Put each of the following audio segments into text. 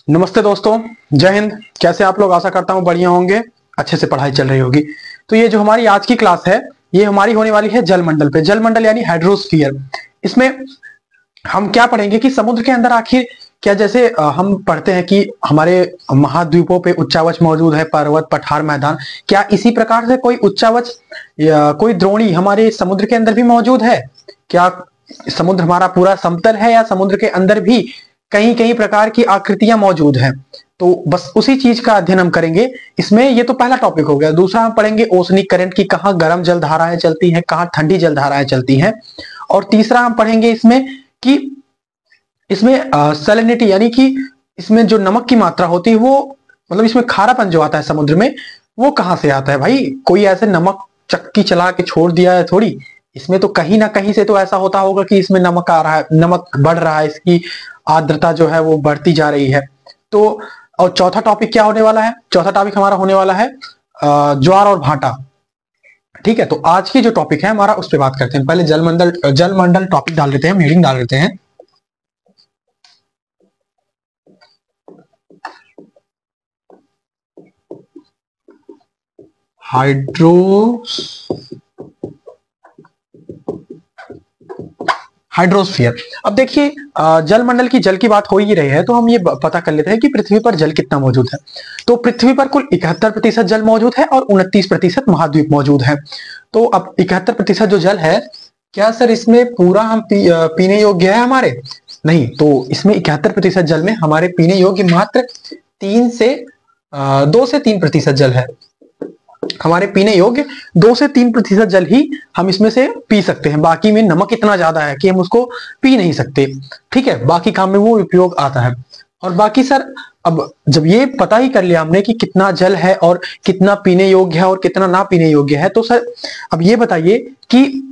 नमस्ते दोस्तों, जय हिंद। कैसे आप लोग? आशा करता हूँ बढ़िया होंगे, अच्छे से पढ़ाई चल रही होगी। तो ये जो हमारी आज की क्लास है, ये हमारी होने वाली है जलमंडल पे। जलमंडल यानी हाइड्रोस्फीयर। इसमें हम क्या पढ़ेंगे कि समुद्र के अंदर आखिर क्या, जैसे हम पढ़ते हैं कि हमारे महाद्वीपों पे उच्चावच मौजूद है, पर्वत, पठार, मैदान। क्या इसी प्रकार से कोई उच्चावच या कोई द्रोणी हमारे समुद्र के अंदर भी मौजूद है? क्या समुद्र हमारा पूरा समतल है या समुद्र के अंदर भी कई कई प्रकार की आकृतियां मौजूद हैं? तो बस उसी चीज का अध्ययन हम करेंगे इसमें। ये तो पहला टॉपिक हो गया। दूसरा हम पढ़ेंगे ओशनिक करंट की, कहाँ गर्म जल धाराएं चलती हैं, कहाँ ठंडी जल धाराएं चलती हैं। और तीसरा हम पढ़ेंगे इसमें कि इसमें सैलिनिटी यानी कि इसमें जो नमक की मात्रा होती है वो, मतलब इसमें खारापन जो आता है समुद्र में, वो कहाँ से आता है भाई? कोई ऐसे नमक चक्की चला के छोड़ दिया है थोड़ी। इसमें तो कहीं ना कहीं से तो ऐसा होता होगा कि इसमें नमक आ रहा है, नमक बढ़ रहा है, इसकी आर्द्रता जो है वो बढ़ती जा रही है। तो और चौथा टॉपिक क्या होने वाला है? चौथा टॉपिक हमारा होने वाला है ज्वार और भाटा। ठीक है, तो आज की जो टॉपिक है हमारा, उस पर बात करते हैं। पहले जलमंडल टॉपिक डाल देते हैं, हेडिंग डाल देते हैं। हाइड्रोस्फीयर। अब देखिए, जलमंडल की जल की बात हो ही रही है तो हम ये पता कर लेते हैं कि पृथ्वी पर जल कितना मौजूद है। तो पृथ्वी पर कुल 71% जल मौजूद है और 29% महाद्वीप मौजूद है। तो अब 71% जो जल है, क्या सर इसमें पूरा हम पीने योग्य है हमारे? नहीं, तो इसमें 71% जल में हमारे पीने योग्य मात्र 2 से 3% जल है। हमारे पीने योग्य 2 से 3% जल ही हम इसमें से पी सकते हैं। बाकी में नमक इतना ज्यादा है कि हम उसको पी नहीं सकते। ठीक है, बाकी काम में वो उपयोग आता है। और बाकी सर, अब जब ये पता ही कर लिया हमने कि कितना जल है और कितना पीने योग्य है और कितना ना पीने योग्य है, तो सर अब ये बताइए कि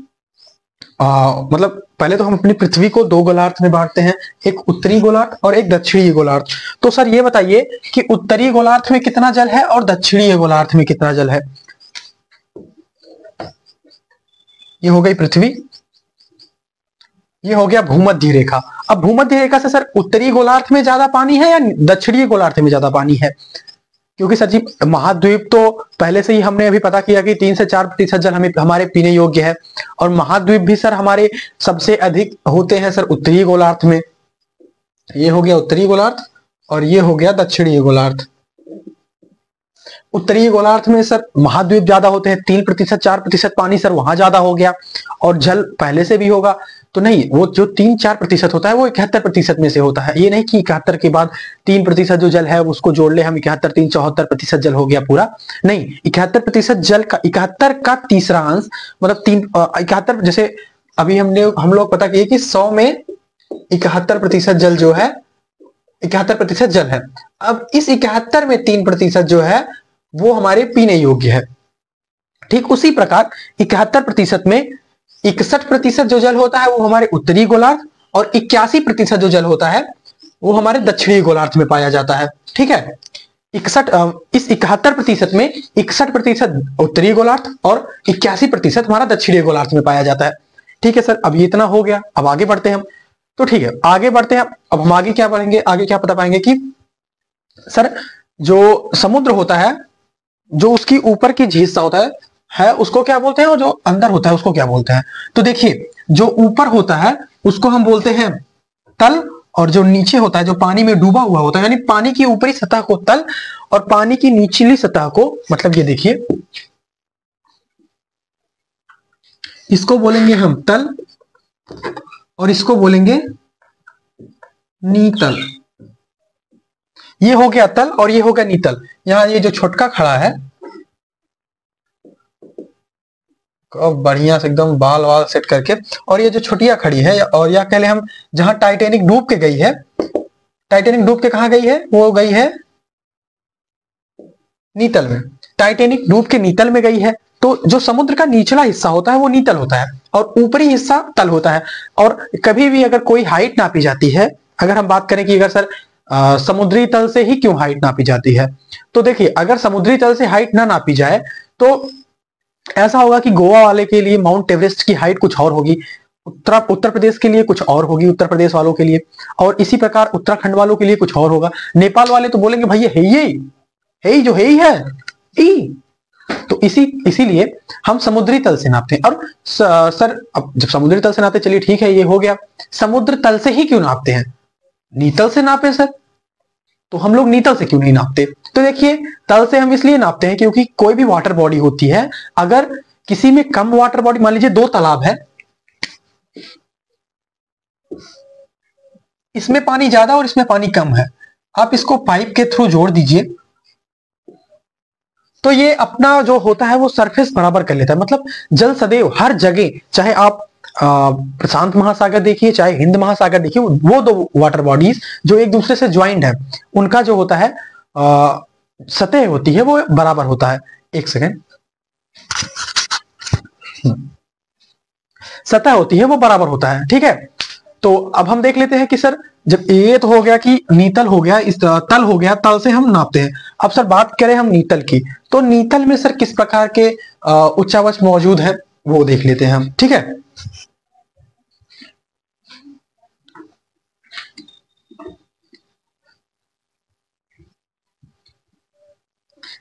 मतलब पहले तो हम अपनी पृथ्वी को 2 गोलार्ध में बांटते हैं, एक उत्तरी गोलार्ध और एक दक्षिणी गोलार्ध। तो सर ये बताइए कि उत्तरी गोलार्ध में कितना जल है और दक्षिणी गोलार्ध में कितना जल है? ये हो गई पृथ्वी, ये हो गया भूमध्य रेखा। अब भूमध्य रेखा से सर उत्तरी गोलार्ध में ज्यादा पानी है या दक्षिणी गोलार्ध में ज्यादा पानी है? क्योंकि सर जी, महाद्वीप तो पहले से ही हमने अभी पता किया कि 3 से 4% जल हमारे पीने योग्य है। और महाद्वीप भी सर हमारे सबसे अधिक होते हैं सर उत्तरी गोलार्ध में। ये हो गया उत्तरी गोलार्ध और ये हो गया दक्षिणी गोलार्ध। उत्तरी गोलार्ध में सर महाद्वीप ज्यादा होते हैं, 3% 4% पानी सर वहां ज्यादा हो गया। और जल पहले से भी होगा तो नहीं, वो जो 3-4% होता है वो 71% में से होता है। ये नहीं कि 71 के बाद 3% जो जल है उसको जोड़ ले हम, 71 3 74% जल हो गया पूरा। नहीं, 71% जल का 71 का तीसरा अंश, मतलब 71, जैसे अभी हम लोग पता किए कि 100 में 71% जल जो है, 71% जल है। अब इस 71 में 3% जो है वो हमारे पीने योग्य है। ठीक उसी प्रकार 71% में 61% जो जल होता है वो हमारे उत्तरी गोलार्ध और 81% जो जल होता है वो हमारे दक्षिणी गोलार्ध में पाया जाता है। ठीक है, इस 71% में 61% उत्तरी गोलार्ध और 81% हमारा दक्षिणी गोलार्ध में पाया जाता है। ठीक है सर, अब ये इतना हो गया। अब आगे बढ़ते हैं हम। तो ठीक है, आगे बढ़ते हैं। अब हम आगे क्या पढ़ेंगे, आगे क्या पता पाएंगे कि सर जो समुद्र होता है, जो उसकी ऊपर की हिस्सा होता है उसको क्या बोलते हैं, और जो अंदर होता है उसको क्या बोलते हैं? तो देखिए, जो ऊपर होता है उसको हम बोलते हैं तल, और जो नीचे होता है, जो पानी में डूबा हुआ होता है, यानी पानी की ऊपरी सतह को तल और पानी की निचली सतह को, मतलब ये देखिए, इसको बोलेंगे हम तल और इसको बोलेंगे नीतल। ये हो गया तल और ये हो गया नीतल। यहां ये जो छोटका खड़ा है, बढ़िया से एकदम बाल वाल सेट करके, और ये जो छोटिया खड़ी है, और या कह ले हम, जहां टाइटेनिक डूब के गई है, टाइटेनिक डूब के कहां गई है? वो गई है नीतल में। टाइटेनिक डूब के नीतल में गई है। तो जो समुद्र का निचला हिस्सा होता है वो नीतल होता है और ऊपरी हिस्सा तल होता है। और कभी भी अगर कोई हाइट नापी जाती है, अगर हम बात करें कि अगर सर समुद्री तल से ही क्यों हाइट नापी जाती है, तो देखिए, अगर समुद्री तल से हाइट ना नापी जाए तो ऐसा होगा कि गोवा वाले के लिए माउंट एवरेस्ट की हाइट कुछ और होगी, उत्तर प्रदेश के लिए कुछ और होगी, उत्तर प्रदेश वालों के लिए, और इसी प्रकार उत्तराखंड वालों के लिए कुछ और होगा। नेपाल वाले तो बोलेंगे भाई ये है ही जो है ही है ई। तो इसीलिए हम समुद्री तल से नापते हैं। और सर अब जब समुद्री तल से नापते, चलिए ठीक है ये हो गया, समुद्र तल से ही क्यों नापते हैं, नीतल से नापे सर, तो हम लोग नीतल से क्यों नहीं नापते? तो देखिए तल से हम इसलिए नापते हैं क्योंकि कोई भी वाटर बॉडी होती है, अगर किसी में कम वाटर बॉडी, मान लीजिए 2 तालाब है, इसमें पानी ज्यादा और इसमें पानी कम है, आप इसको पाइप के थ्रू जोड़ दीजिए तो ये अपना जो होता है वो सरफेस बराबर कर लेता है। मतलब जल सदैव हर जगह, चाहे आप प्रशांत महासागर देखिए चाहे हिंद महासागर देखिए, वो 2 वाटर बॉडीज जो एक दूसरे से ज्वाइंट है, उनका जो होता है सतह होती है वो बराबर होता है। एक सेकेंड, सतह होती है वो बराबर होता है, ठीक है। तो अब हम देख लेते हैं कि सर जब ये तो हो गया कि नीतल हो गया, इस तल हो गया, तल से हम नापते हैं। अब सर बात करें हम नीतल की, तो नीतल में सर किस प्रकार के उच्चावच मौजूद है वो देख लेते हैं हम, ठीक है।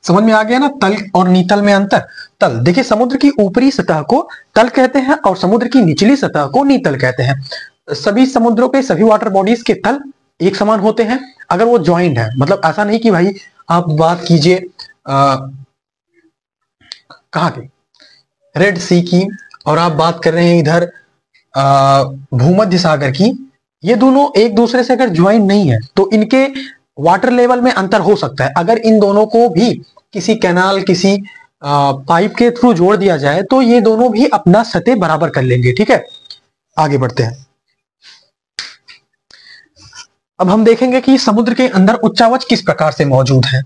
समझ में आ गया ना तल और नीतल में अंतर। तल देखिए, समुद्र की ऊपरी सतह को तल कहते हैं और समुद्र की निचली सतह को नीतल कहते हैं। सभी समुद्रों के सभी वाटर बॉडीज के तल एक समान होते हैं अगर वो ज्वाइंट है। मतलब ऐसा नहीं कि भाई आप बात कीजिए कहाँ की, रेड सी की, और आप बात कर रहे हैं इधर भूमध्य सागर की, ये दोनों एक दूसरे से अगर ज्वाइंट नहीं है तो इनके वाटर लेवल में अंतर हो सकता है। अगर इन दोनों को भी किसी कैनाल, किसी पाइप के थ्रू जोड़ दिया जाए तो ये दोनों भी अपना सतह बराबर कर लेंगे, ठीक है। आगे बढ़ते हैं। अब हम देखेंगे कि समुद्र के अंदर उच्चावच किस प्रकार से मौजूद है।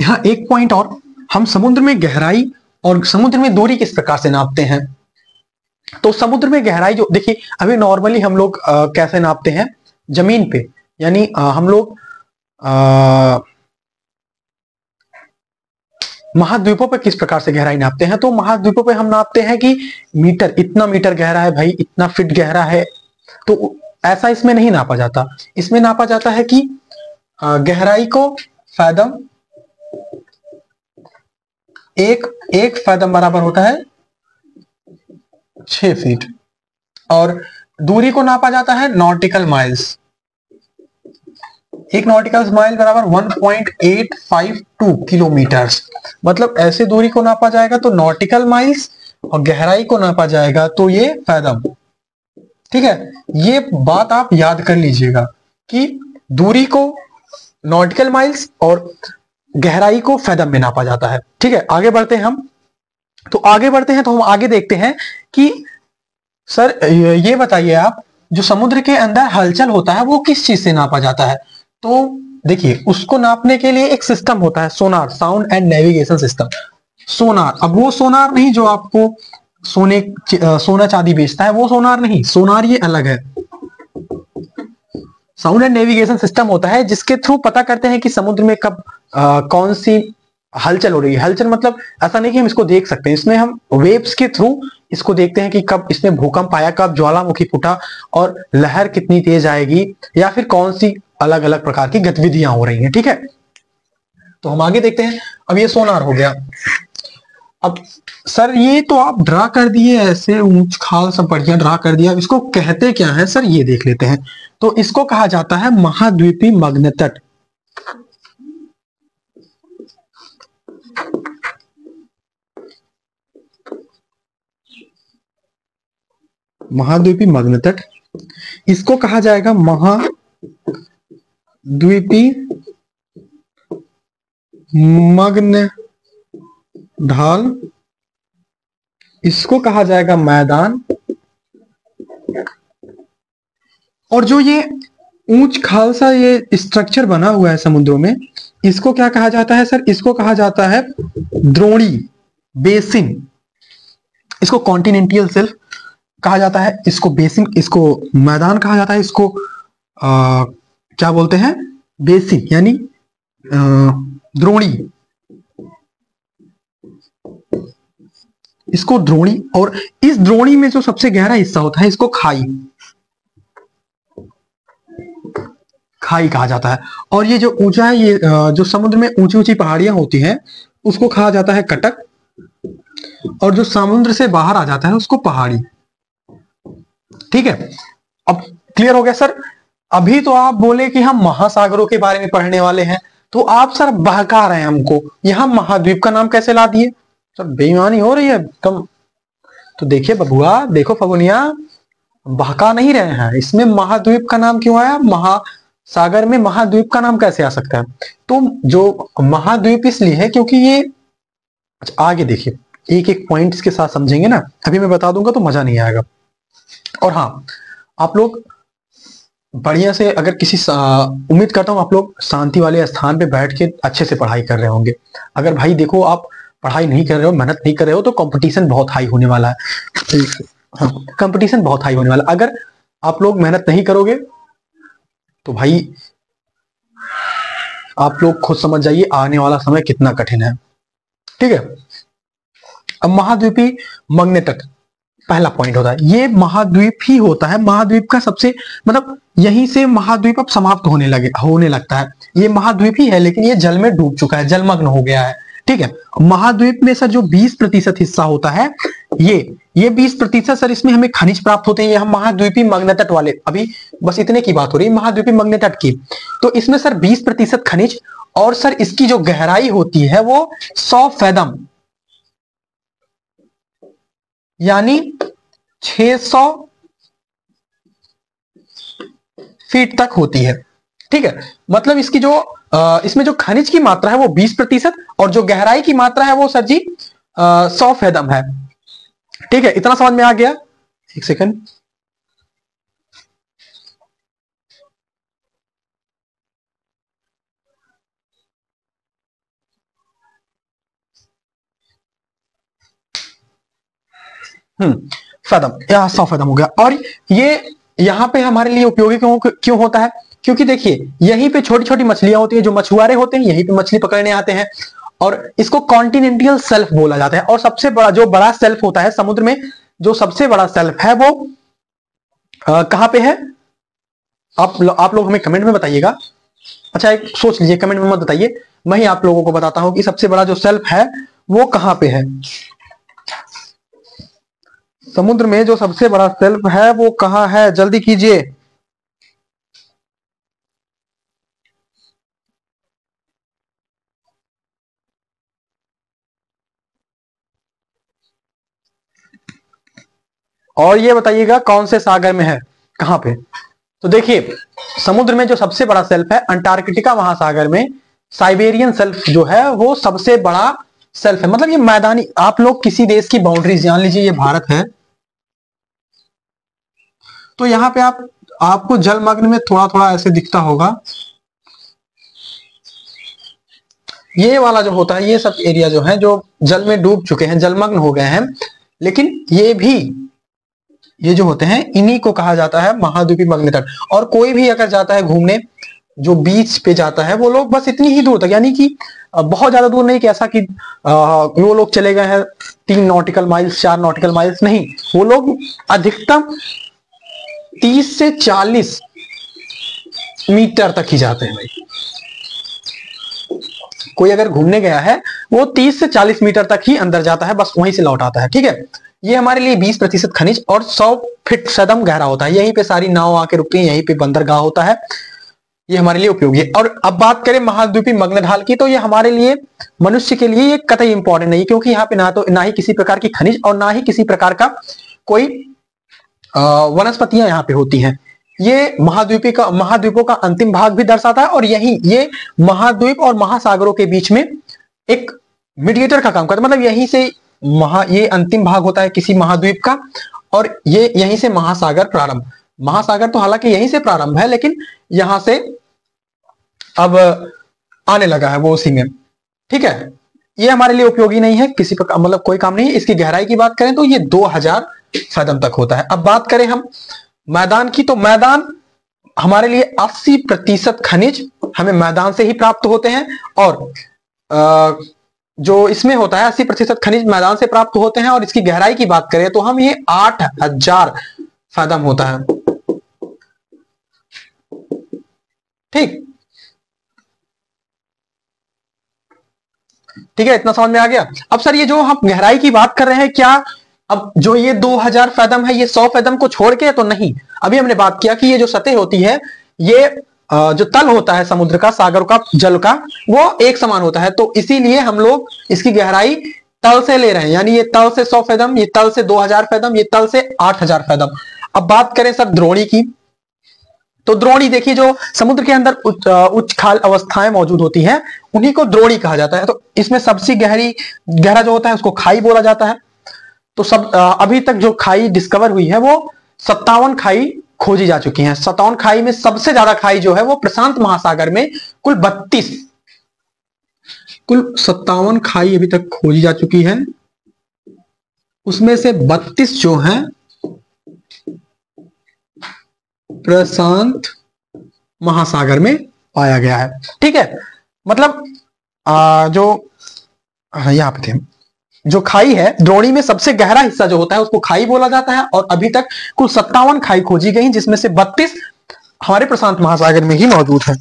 यहां एक पॉइंट और, हम समुद्र में गहराई और समुद्र में दूरी किस प्रकार से नापते हैं। तो समुद्र में गहराई जो देखिए, अभी नॉर्मली हम लोग कैसे नापते हैं जमीन पे, यानी हम लोग महाद्वीपों पे किस प्रकार से गहराई नापते हैं। तो महाद्वीपों पे हम नापते हैं कि मीटर, इतना मीटर गहरा है भाई, इतना फीट गहरा है। तो ऐसा इसमें नहीं नापा जाता। इसमें नापा जाता है कि गहराई को फैदम, एक फैदम बराबर होता है 6 फीट, और दूरी को नापा जाता है नॉटिकल माइल्स। एक नॉटिकल माइल बराबर 1.852 किलोमीटर। मतलब ऐसे दूरी को नापा जाएगा तो नॉटिकल माइल्स, और गहराई को नापा जाएगा तो ये फैदम, ठीक है। ये बात आप याद कर लीजिएगा कि दूरी को नॉटिकल माइल्स और गहराई को फैदम में नापा जाता है, ठीक है। आगे बढ़ते हैं हम। तो आगे बढ़ते हैं तो हम आगे देखते हैं कि सर ये बताइए आप, जो समुद्र के अंदर हलचल होता है वो किस चीज से नापा जाता है। तो देखिए, उसको नापने के लिए एक सिस्टम होता है, सोनार, साउंड एंड नेविगेशन सिस्टम, सोनार। अब वो सोनार नहीं जो आपको सोना चांदी बेचता है, वो सोनार नहीं, सोनार ये अलग है। साउंड एंड नेविगेशन सिस्टम होता है जिसके थ्रू पता करते हैं कि समुद्र में कब कौन सी हलचल हो रही है। हलचल मतलब ऐसा नहीं कि हम इसको देख सकते हैं, इसमें हम वेव्स के थ्रू इसको देखते हैं कि कब इसमें भूकंप आया, कब ज्वालामुखी फूटा, और लहर कितनी तेज आएगी, या फिर कौन सी अलग अलग प्रकार की गतिविधियां हो रही हैं, ठीक है। तो हम आगे देखते हैं। अब ये सोनार हो गया। अब सर ये तो आप ड्रा कर दिए, ऐसे ऊंच खाल सब बढ़िया ड्रा कर दिया, इसको कहते क्या है सर, ये देख लेते हैं। तो इसको कहा जाता है महाद्वीपीय मग्न तट। महाद्वीपीय मग्न तट, इसको कहा जाएगा महाद्वीपीय मग्न ढाल, इसको कहा जाएगा मैदान। और जो ये ऊंच खाल सा ये स्ट्रक्चर बना हुआ है समुद्रों में, इसको क्या कहा जाता है सर, इसको कहा जाता है द्रोणी। बेसिन, इसको कॉन्टिनेंटल शेल्फ कहा जाता है, इसको बेसिन, इसको मैदान कहा जाता है, इसको क्या बोलते हैं, बेसिन यानी द्रोणी, इसको द्रोणी, और इस द्रोणी में जो सबसे गहरा हिस्सा होता है इसको खाई, खाई कहा जाता है। और ये जो ऊंचा है, ये जो समुद्र में ऊंची ऊंची पहाड़ियां होती हैं उसको कहा जाता है कटक, और जो समुद्र से बाहर आ जाता है उसको पहाड़ी। ठीक है, अब क्लियर हो गया सर। अभी तो आप बोले कि हम महासागरों के बारे में पढ़ने वाले हैं, तो आप सर बहका रहे हैं हमको, यहां महाद्वीप का नाम कैसे ला दिए सर, बेईमानी हो रही है एकदम। तो देखिए बबुआ, देखो फगुनिया, बहका नहीं रहे हैं, इसमें महाद्वीप का नाम क्यों आया, महासागर में महाद्वीप का नाम कैसे आ सकता है। तो जो महाद्वीप इसलिए है क्योंकि ये, अच्छा आगे देखिए, एक एक पॉइंट्स के साथ समझेंगे ना, अभी मैं बता दूंगा तो मजा नहीं आएगा। और हाँ, आप लोग बढ़िया से, अगर किसी उम्मीद करता हूं आप लोग शांति वाले स्थान पे बैठ के अच्छे से पढ़ाई कर रहे होंगे। अगर भाई देखो आप पढ़ाई नहीं कर रहे हो, मेहनत नहीं कर रहे हो, तो कंपटीशन बहुत हाई होने वाला है। हाँ, कंपटीशन बहुत हाई होने वाला। अगर आप लोग मेहनत नहीं करोगे तो भाई आप लोग खुद समझ जाइए आने वाला समय कितना कठिन है। ठीक है, अब महाद्वीपी मैग्नेटक पहला पॉइंट होता है, ये महाद्वीप ही होता है, महाद्वीप का सबसे, मतलब यहीं से महाद्वीप अब समाप्त होने लगता है। ये महाद्वीप ही है लेकिन ये जल में डूब चुका है, जलमग्न हो गया है। ठीक है, महाद्वीप में सर जो 20% हिस्सा होता है, ये 20% सर, इसमें हमें खनिज प्राप्त होते हैं। ये हम महाद्वीपी मैग्नेट तट वाले, अभी बस इतने की बात हो रही है महाद्वीपी मैग्नेट तट की। तो इसमें सर 20% खनिज, और सर इसकी जो गहराई होती है वो 100 फैदम यानी 600 फीट तक होती है। ठीक है, मतलब इसकी जो इसमें जो खनिज की मात्रा है वो 20%, और जो गहराई की मात्रा है वो सर जी 100 फैदम है। ठीक है, इतना समझ में आ गया। एक सेकंड, फैदम, यह 100 फैदम हो गया। और ये यहां पे हमारे लिए उपयोगी क्यों होता है, क्योंकि देखिए यहीं पे छोटी छोटी मछलियां होती हैं, जो मछुआरे होते हैं यहीं पे मछली पकड़ने आते हैं, और इसको कॉन्टिनेंटल शेल्फ बोला जाता है। और सबसे बड़ा जो बड़ा शेल्फ होता है समुद्र में, जो सबसे बड़ा शेल्फ है वो कहां पे है, आप लोग हमें कमेंट में बताइएगा। अच्छा एक सोच लीजिए, कमेंट में मत बताइए, मैं ही आप लोगों को बताता हूं कि सबसे बड़ा जो शेल्फ है वो कहां पे है। समुद्र में जो सबसे बड़ा शेल्फ है वो कहां है, जल्दी कीजिए। और ये बताइएगा कौन से सागर में है, कहां पे। तो देखिए समुद्र में जो सबसे बड़ा शेल्फ है अंटार्कटिका महासागर में, साइबेरियन शेल्फ जो है वो सबसे बड़ा शेल्फ है। मतलब ये मैदानी, आप लोग किसी देश की बाउंड्रीज जान लीजिए, ये भारत है, तो यहां पे आपको जलमग्न में थोड़ा थोड़ा ऐसे दिखता होगा, ये वाला जो होता है, ये सब एरिया जो है जो जल में डूब चुके हैं, जलमग्न हो गए हैं। लेकिन ये जो होते हैं इन्हीं को कहा जाता है महाद्वीपीय मैग्नेट तट। और कोई भी अगर जाता है घूमने, जो बीच पे जाता है, वो लोग बस इतनी ही दूर तक, यानी कि बहुत ज्यादा दूर नहीं कि ऐसा कि वो लोग चले गए हैं 3 नॉटिकल माइल्स 4 नॉटिकल माइल्स, नहीं, वो लोग अधिकतम 30 से 40 मीटर तक ही जाते हैं। भाई कोई अगर घूमने गया है वो 30 से 40 मीटर तक ही अंदर जाता है, बस वहीं से लौट आता है। ठीक है, ये हमारे लिए 20% खनिज और 100 फीट सदम गहरा होता है, यहीं पे सारी नाव आके रुकती है, यहीं पे बंदरगाह होता है, ये हमारे लिए उपयोगी है। और अब बात करें महाद्वीपीय मैग्नेट ढाल की, तो ये हमारे लिए, मनुष्य के लिए ये कतई इंपॉर्टेंट नहीं, क्योंकि यहाँ पे ना ही किसी प्रकार की खनिज और ना ही किसी प्रकार का कोई वनस्पतियां यहाँ पे होती हैं। ये महाद्वीपों का अंतिम भाग भी दर्शाता है, और यही ये महाद्वीप और महासागरों के बीच में एक मीडिएटर का काम करता है। मतलब यहीं से ये अंतिम भाग होता है किसी महाद्वीप का, और ये यहीं से महासागर प्रारंभ, महासागर तो हालांकि यहीं से प्रारंभ है, लेकिन यहां से अब आने लगा है वो उसी में। ठीक है, ये हमारे लिए उपयोगी नहीं है, किसी प्रकार मतलब कोई काम नहीं है। इसकी गहराई की बात करें तो ये 2000 फैदम तक होता है। अब बात करें हम मैदान की, तो मैदान हमारे लिए 80% खनिज हमें मैदान से ही प्राप्त होते हैं, और जो इसमें होता है 80% खनिज मैदान से प्राप्त होते हैं। और इसकी गहराई की बात करें तो हम ये 8000 फैदम होता है। ठीक ठीक है, इतना समझ में आ गया। अब सर ये जो हम गहराई की बात कर रहे हैं, क्या अब जो ये 2000 फैदम है ये 100 फैदम को छोड़ के, तो नहीं। अभी हमने बात किया कि ये जो सतह होती है, ये जो तल होता है समुद्र का, सागर का, जल का, वो एक समान होता है। तो इसीलिए हम लोग इसकी गहराई तल से ले रहे हैं, यानी ये तल से 100 फैदम, ये तल से 2000 फैदम, ये तल से 8000 फैदम। अब बात करें सर द्रोणी की, तो द्रोणी देखिए, जो समुद्र के अंदर उच्च खाल अवस्थाएं मौजूद होती हैं, उन्हीं को द्रोणी कहा जाता है। तो इसमें सबसे गहरा जो होता है उसको खाई बोला जाता है। तो अभी तक जो खाई डिस्कवर हुई है वो 57 खाई खोजी जा चुकी हैं। 57 खाई में सबसे ज्यादा खाई जो है वो प्रशांत महासागर में, कुल 57 खाई अभी तक खोजी जा चुकी है। उसमें से 32 जो है प्रशांत महासागर में पाया गया है। ठीक है, मतलब जो यहां पे थे, जो खाई है द्रोणी में सबसे गहरा हिस्सा जो होता है उसको खाई बोला जाता है। और अभी तक कुल 57 खाई खोजी गई, जिसमें से 32 हमारे प्रशांत महासागर में ही मौजूद है।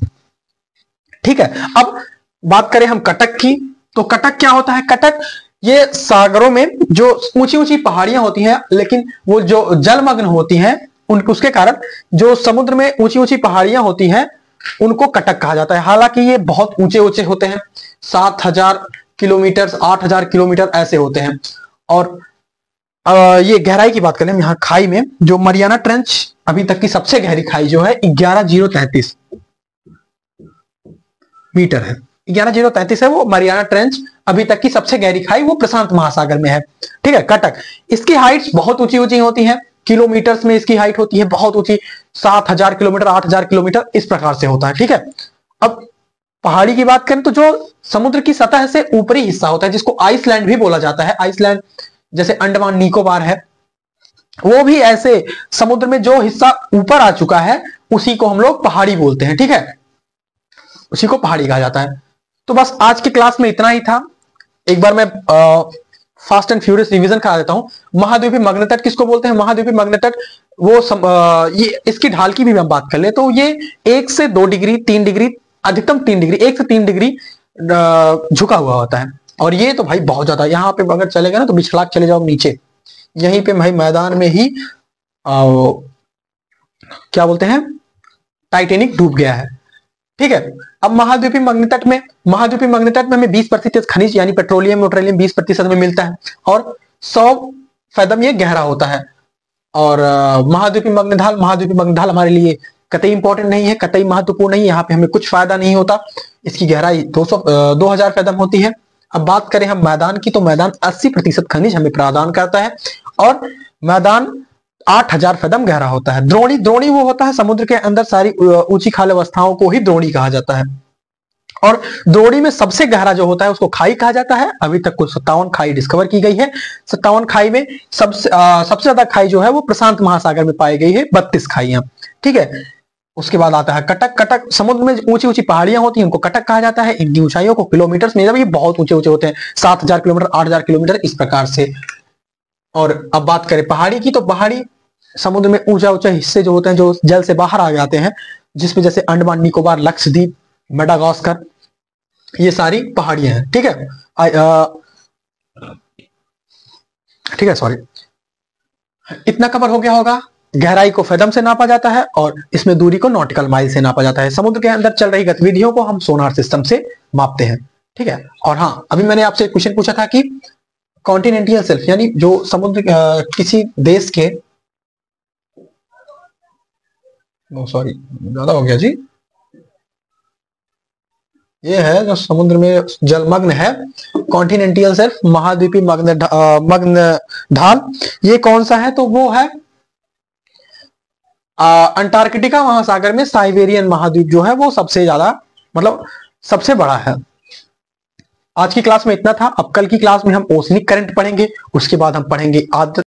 ठीक है, अब बात करें हम कटक की, तो कटक क्या होता है? कटक ये सागरों में जो ऊंची ऊंची पहाड़ियां होती हैं, लेकिन वो जो जलमग्न होती हैं, उसके कारण जो समुद्र में ऊंची ऊंची पहाड़ियां होती हैं उनको कटक कहा जाता है। हालांकि ये बहुत ऊंचे ऊंचे होते हैं, 7000 किलोमीटर, 8000 किलोमीटर ऐसे होते हैं। और ये गहराई की बात करें यहाँ खाई में, जो मरियाना ट्रेंच अभी तक की सबसे गहरी खाई जो है 11033 मीटर है। 11033 है वो मरियाना ट्रेंच, अभी तक की सबसे गहरी खाई वो प्रशांत महासागर में है। ठीक है, कटक, इसकी हाइट्स बहुत ऊंची ऊंची होती हैं, किलोमीटर्स में इसकी हाइट होती है बहुत ऊंची, 7000 किलोमीटर, 8000 किलोमीटर, इस प्रकार से होता है। ठीक है, अब पहाड़ी की बात करें तो जो समुद्र की सतह से ऊपरी हिस्सा होता है, जिसको आइसलैंड भी बोला जाता है, आइसलैंड जैसे अंडमान निकोबार है, वो भी ऐसे समुद्र में जो हिस्सा ऊपर आ चुका है उसी को हम लोग पहाड़ी बोलते हैं। ठीक है, उसी को पहाड़ी कहा जाता है। तो बस आज के क्लास में इतना ही था। एक बार मैं फास्ट एंड फ्यूरियस रिवीजन करा देता हूं। महाद्वीपीय मग्न तट किसको बोलते हैं? महाद्वीपीय मग्न तट वो ये इसकी ढाल की भी हम बात कर ले तो ये 1 से 2 डिग्री, 3 डिग्री, अधिकतम 3 डिग्री, 1 से 3 डिग्री झुका हुआ होता है। और ये तो भाई बहुत ज्यादा, यहाँ पे अगर चलेगा ना तो बिछड़ा चले जाओ नीचे, यहीं पे भाई मैदान में ही क्या बोलते हैं, टाइटेनिक डूब गया है। ठीक है, अब महाद्वीपीय मग्न तट में हमें 20% खनिज यानी पेट्रोलियम 20% में मिलता है, और 100 फैदम ये गहरा होता है। और महाद्वीपीय मग्न ढाल हमारे लिए कतई इंपॉर्टेंट नहीं है, कतई महत्वपूर्ण नहीं है, यहाँ पे हमें कुछ फायदा नहीं होता। इसकी गहराई 2000 फैदम होती है। अब बात करें हम मैदान की, तो मैदान 80% खनिज हमें प्रदान करता है, और मैदान 8000 फैदम गहरा होता है। द्रोणी वो होता है समुद्र के अंदर सारी ऊंची खाल अवस्थाओं को ही द्रोणी कहा जाता है। और द्रोणी में सबसे गहरा जो होता है उसको खाई कहा जाता है। अभी तक कुल 57 खाई डिस्कवर की गई है। 57 खाई में सबसे ज्यादा खाई जो है वो प्रशांत महासागर में पाई गई है, 32 खाइयां। ठीक है, उसके बाद आता है कटक। कटक समुद्र में ऊंची ऊंची पहाड़ियां होती हैं, उनको कटक कहा जाता है। इनकी ऊंचाइयों को किलोमीटर में, ये बहुत ऊंचे ऊंचे होते हैं, 7000 किलोमीटर, 8000 किलोमीटर, इस प्रकार से। और अब बात करें पहाड़ी की, तो पहाड़ी समुद्र में ऊंचा हिस्से जो होते हैं जो जल से बाहर आ जाते हैं, जिसमें जैसे अंडमान निकोबार, लक्षद्वीप, मेडागास्कर, ये सारी पहाड़ियां हैं। ठीक है, सॉरी, इतना कवर हो गया होगा। गहराई को फैदम से नापा जाता है और इसमें दूरी को नॉटिकल माइल से नापा जाता है। समुद्र के अंदर चल रही गतिविधियों को हम सोनार सिस्टम से मापते हैं। ठीक है, और हाँ, अभी मैंने आपसे एक क्वेश्चन पूछा था कि कॉन्टिनेंटल शेल्फ यानी जो समुद्र किसी देश के, सॉरी ज्यादा हो गया जी, ये है जो समुद्र में जलमग्न है, कॉन्टिनेंटल शेल्फ, महाद्वीपीय मग्न ढाल, ये कौन सा है? तो वो है अंटार्कटिका महासागर में साइबेरियन महाद्वीप जो है वो सबसे ज्यादा, मतलब सबसे बड़ा है। आज की क्लास में इतना था। अब कल की क्लास में हम ओसनिक करंट पढ़ेंगे, उसके बाद हम पढ़ेंगे आदर्श